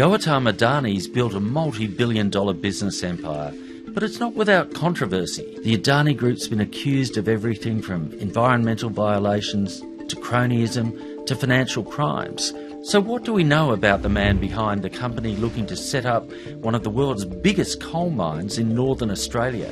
Gautama Adani's built a multi-billion-dollar business empire, but it's not without controversy. The Adani Group's been accused of everything from environmental violations to cronyism to financial crimes. So what do we know about the man behind the company looking to set up one of the world's biggest coal mines in northern Australia?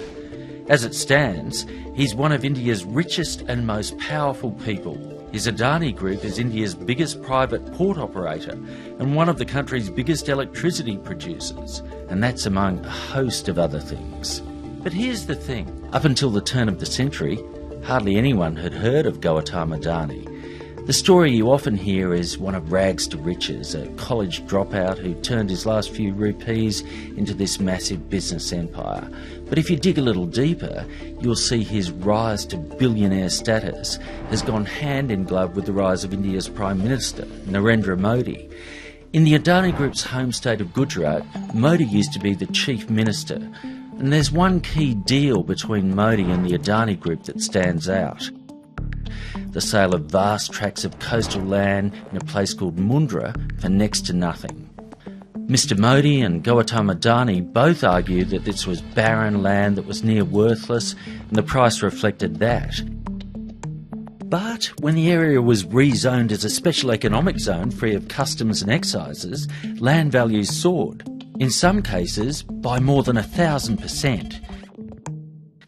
As it stands, he's one of India's richest and most powerful people. His Adani Group is India's biggest private port operator and one of the country's biggest electricity producers, and that's among a host of other things. But here's the thing. Up until the turn of the century, hardly anyone had heard of Gautama Adani. The story you often hear is one of rags to riches, a college dropout who turned his last few rupees into this massive business empire. But if you dig a little deeper, you'll see his rise to billionaire status has gone hand in glove with the rise of India's Prime Minister, Narendra Modi. In the Adani Group's home state of Gujarat, Modi used to be the chief minister. And there's one key deal between Modi and the Adani Group that stands out. The sale of vast tracts of coastal land in a place called Mundra for next to nothing. Mr Modi and Gautama Adani both argue that this was barren land that was near worthless, and the price reflected that. But when the area was rezoned as a special economic zone free of customs and excises, land values soared, in some cases by more than 1,000%.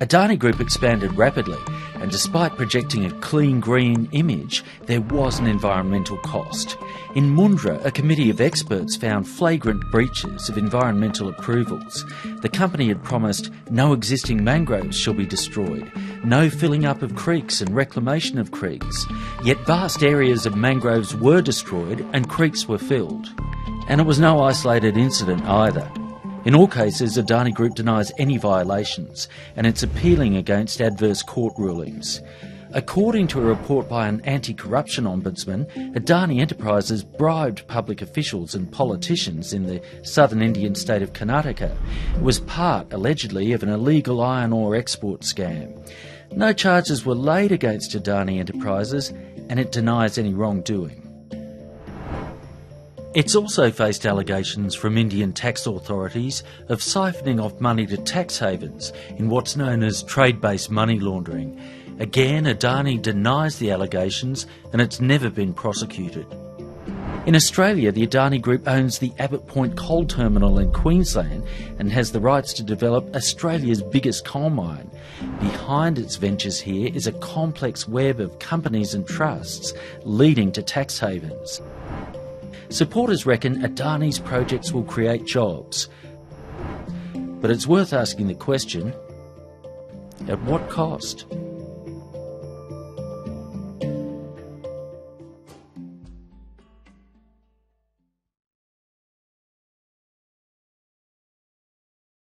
Adani Group expanded rapidly, and despite projecting a clean green image, there was an environmental cost. In Mundra, a committee of experts found flagrant breaches of environmental approvals. The company had promised no existing mangroves shall be destroyed, no filling up of creeks and reclamation of creeks. Yet vast areas of mangroves were destroyed and creeks were filled. And it was no isolated incident either. In all cases, Adani Group denies any violations, and it's appealing against adverse court rulings. According to a report by an anti-corruption ombudsman, Adani Enterprises bribed public officials and politicians in the southern Indian state of Karnataka. It was part, allegedly, of an illegal iron ore export scam. No charges were laid against Adani Enterprises, and it denies any wrongdoing. It's also faced allegations from Indian tax authorities of siphoning off money to tax havens in what's known as trade-based money laundering. Again, Adani denies the allegations, and it's never been prosecuted. In Australia, the Adani Group owns the Abbott Point coal terminal in Queensland and has the rights to develop Australia's biggest coal mine. Behind its ventures here is a complex web of companies and trusts leading to tax havens. Supporters reckon Adani's projects will create jobs. But it's worth asking the question, at what cost?